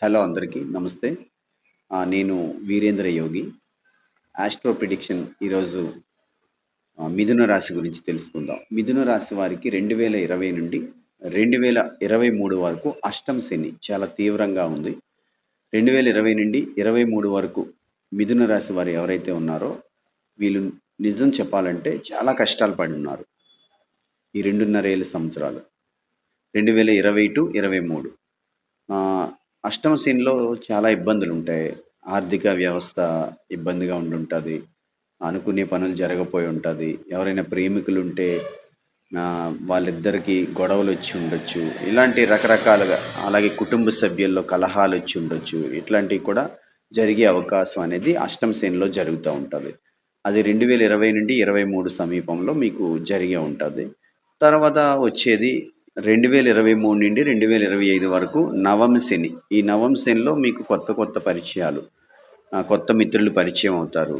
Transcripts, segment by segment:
Hello అందరికీ నమస్తే. నేను వీరేంద్ర యోగి. ఆస్ట్రో ప్రిడిక్షన్ ఈరోజు మిథున రాశి గురించి తెలుసుకుందాం. మిథున రాశి వారికి 2020 నుండి 2023 వరకు అష్టమ శని చాలా తీవ్రంగా ఉంది. 2020 నుండి 23 వరకు మిథున రాశి వారు ఎవరైతే ఉన్నారో వీళ్ళు నిజం చెప్పాలంటే చాలా కష్టాలు పడున్నారు. ఈ 2.5 ఏళ్ల సంవత్సరాలు. 2020-23 అష్టమ శనిలో చాలా ఇబ్బందులుంటాయి. ఆర్థిక వ్యవస్థ ఇబ్బందిగా ఉండుంటది. అనుకునే పనులు జరగపోయి ఉంటది. ఎవరైనా ప్రేమికులుంటే వాళ్ళిద్దరికీ గొడవలొచ్చి ఉండొచ్చు. ఇలాంటి రకరకాలుగా అలాగే కుటుంబ సభ్యుల్లో కలహాలొచ్చి ఉండొచ్చు. ఇట్లాంటివి కూడా జరిగే అవకాశం అనేది అష్టమ శనిలో జరుగుతా ఉంటది. అది 2020 నుండి 23 సమీపంలో మీకు జరిగే ఉంటది. తర్వాత వచ్చేది 2023 నుండి 2025 వరకు నవమ శని. ఈ నవమ శనిలో మీకు కొత్త కొత్త పరిచయాలు, కొత్త మిత్రులు పరిచయం అవుతారు.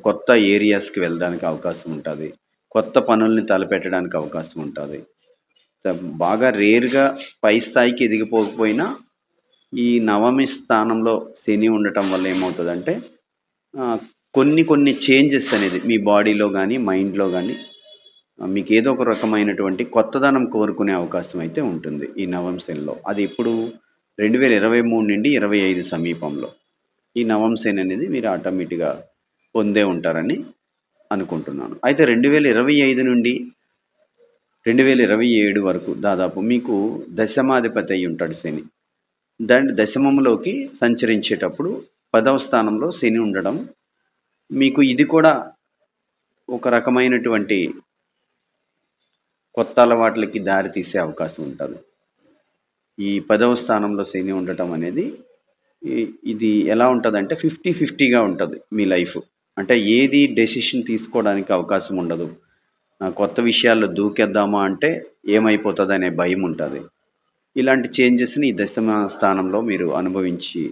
కొత్త ఏరియాస్‌కి వెళ్ళడానికి అవకాశం ఉంటది. కొత్త పనుల్ని తలపెట్టడానికి అవకాశం ఉంటది. బాగా రేర్‌గా పై స్థాయికి ఎదిగిపోకపోయినా ఈ నవమి స్థానంలో శని ఉండటం వల్ల ఏమవుతదంటే కొన్ని కొన్ని చేంజెస్ అనేది మీ బాడీలో గానీ, మైండ్‌లో గానీ మీకు ఏదో ఒక రకమైనటువంటి కొత్తదనం కోరుకునే అవకాశం అయితే ఉంటుంది ఈ నవం శనిలో. అది ఎప్పుడు 2023 నుండి 25 సమీపంలో. ఈ నవం శని అనేది మీరు ఆటోమేటిక్‌గా పొందే ఉంటారని అనుకుంటున్నాను. అయితే 2025 నుండి 2027 వరకు దాదాపు మీకు దశమాధిపతి అయ్యి ఉంటాడు శని. దశమంలోకి సంచరించేటప్పుడు 10వ స్థానంలో శని ఉండడం మీకు ఇది కూడా ఒక రకమైనటువంటి కొత్త అలవాట్లకి దారి తీసే అవకాశం ఉంటది. ఈ 10వ స్థానంలో శని ఉండటం అనేది ఇది ఎలా ఉంటదంటే 50-50గా ఉంటది మీ లైఫ్. అంటే ఏది డెసిషన్ తీసుకోవడానికి అవకాశం ఉండదు. కొత్త విషయాల్లో దూకేద్దామా అంటే ఏమైపోతదనే భయం ఉంటది. ఇలాంటి చేంజెస్‌ని ఈ దశమ స్థానంలో మీరు అనుభవించి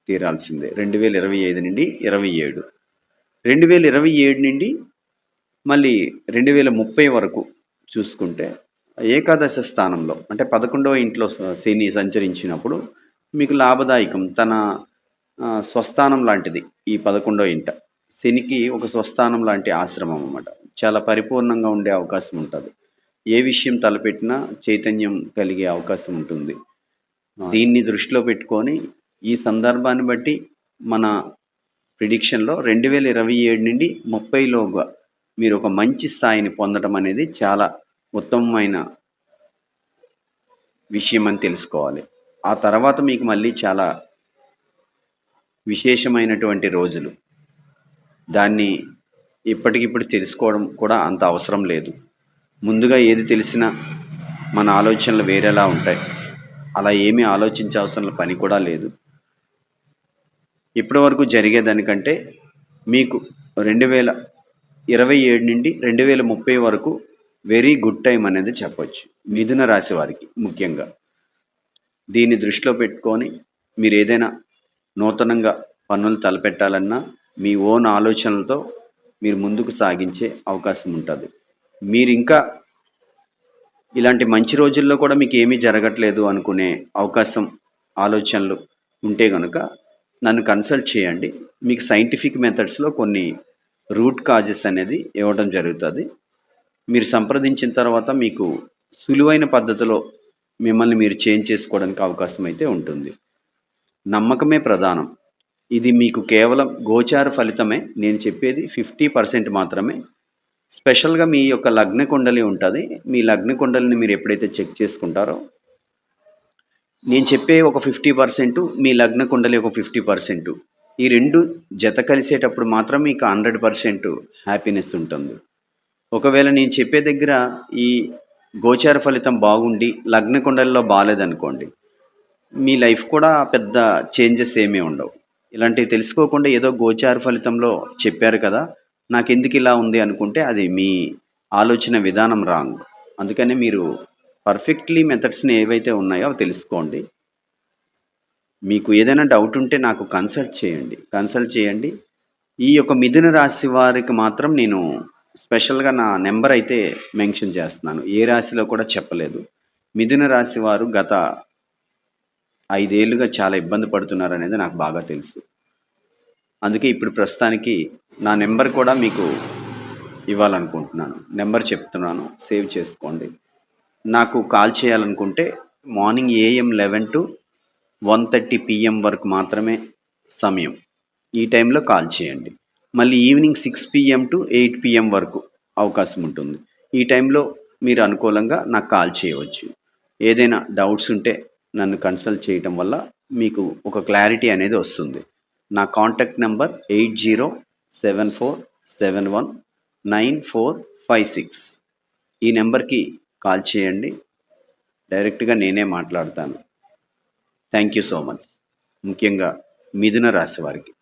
తీరాల్సిందే. 2025 నుండి 27. 2027 నుండి మళ్ళీ 2030 వరకు చూసుకుంటే ఏకాదశ స్థానంలో అంటే 11వ ఇంట్లో శని సంచరించినప్పుడు మీకు లాభదాయకం. తన స్వస్థానం లాంటిది ఈ 11వ ఇంట. శనికి ఒక స్వస్థానం లాంటి ఆశ్రమం అన్నమాట. చాలా పరిపూర్ణంగా ఉండే అవకాశం ఉంటది. ఏ విషయం తలపెట్టినా చైతన్యం కలిగే అవకాశం ఉంటుంది. దీన్ని దృష్టిలో పెట్టుకొని ఈ సందర్భాన్ని బట్టి మన ప్రిడిక్షన్‌లో 2027 నుండి 30 లోగా మీరు ఒక మంచి స్థాయిని పొందడం అనేది చాలా ఉత్తమమైన విషయం అని తెలుసుకోవాలి. ఆ తర్వాత మీకు మళ్ళీ చాలా విశేషమైనటువంటి రోజులు. దాన్ని ఇప్పటికిప్పుడు తెలుసుకోవడం కూడా అంత అవసరం లేదు. ముందుగా ఏది తెలిసినా మన ఆలోచనలు వేరేలా ఉంటాయి. అలా ఏమీ ఆలోచించాల్సిన పని కూడా లేదు. ఇప్పటివరకు జరిగేదానికంటే మీకు 2027 నుండి 2030 వరకు వెరీ గుడ్ టైం అనేది చెప్పొచ్చు. మిథున రాశి వారికి ముఖ్యంగా. దీన్ని దృష్టిలో పెట్టుకొని మీరేదైనా నూతనంగా పనులు తలపెట్టాలన్నా మీ ఓన్ ఆలోచనలతో మీరు ముందుకు సాగించే అవకాశం ఉంటది. మీరింకా ఇలాంటి మంచి రోజుల్లో కూడా మీకేమీ జరగట్లేదు అనుకునే అవకాశం, ఆలోచనలు ఉంటే గనుక నన్ను కన్సల్ట్ చేయండి. మీకు సైంటిఫిక్ మెథడ్స్‌లో కొన్ని రూట్ కాజెస్ అనేది ఇవ్వడం జరుగుతది. మీరు సంప్రదించిన తర్వాత మీకు సులువైన పద్ధతిలో మిమ్మల్ని మీరు చేంజ్ చేసుకోవడానికి అవకాశం అయితే ఉంటుంది. నమ్మకమే ప్రధానం. ఇది మీకు కేవలం గోచార ఫలితమే. నేను చెప్పేది 50% మాత్రమే. స్పెషల్‌గా మీ యొక్క లగ్న కుండలి ఉంటది. మీ లగ్న కుండలిని మీరు ఎప్పుడైతే చెక్ చేసుకుంటారో నేను చెప్పే ఒక 50% మీ లగ్న కుండలి ఒక 50%. ఈ 2 జత కలిసేటప్పుడు మాత్రం మీకు 100% హ్యాపీనెస్ ఉంటుంది. ఒకవేళ నేను చెప్పే దగ్గర ఈ గోచార ఫలితం బాగుండి లగ్న కుండలిలో బాలేదనుకోండి, మీ లైఫ్ కూడా పెద్ద చేంజెస్ ఏమీ ఉండవు. ఇలాంటివి తెలుసుకోకుండా ఏదో గోచార ఫలితంలో చెప్పారు కదా! నాకెందుకు ఇలా ఉంది అనుకుంటే అది మీ ఆలోచన విధానం రాంగ్. అందుకని మీరు పర్ఫెక్ట్‌లీ మెథడ్స్‌ని ఏవైతే ఉన్నాయో అవి తెలుసుకోండి. మీకు ఏదైనా డౌట్ ఉంటే నాకు కన్సల్ట్ చేయండి. ఈ యొక్క మిథున రాశి వారికి మాత్రం నేను స్పెషల్‌గా నా నంబర్ అయితే మెన్షన్ చేస్తున్నాను. ఏ రాశిలో కూడా చెప్పలేదు. మిథున రాశి వారు గత 5 ఏళ్లుగా చాలా ఇబ్బంది పడుతున్నారనేది నాకు బాగా తెలుసు. అందుకే ఇప్పుడు ప్రస్తుతానికి నా నెంబర్ కూడా మీకు ఇవ్వాలనుకుంటున్నాను. నెంబర్ చెప్తున్నాను, సేవ్ చేసుకోండి. నాకు కాల్ చేయాలనుకుంటే మార్నింగ్ ఏఎం 11-1:30 పీఎం వరకు మాత్రమే సమయం. ఈ టైంలో కాల్ చేయండి. మళ్ళీ ఈవినింగ్ 6 పీఎం టు 8 పీఎం వరకు అవకాశం ఉంటుంది. ఈ టైంలో మీరు అనుకూలంగా నాకు కాల్ చేయవచ్చు. ఏదైనా డౌట్స్ ఉంటే నన్ను కన్సల్ట్ చేయటం వల్ల మీకు ఒక క్లారిటీ అనేది వస్తుంది. నా కాంటాక్ట్ నెంబర్ 8074719456. ఈ నెంబర్కి కాల్ చేయండి. డైరెక్ట్గా నేనే మాట్లాడతాను. Thank you so much. ముఖ్యంగా మిథున రాశి వారికి.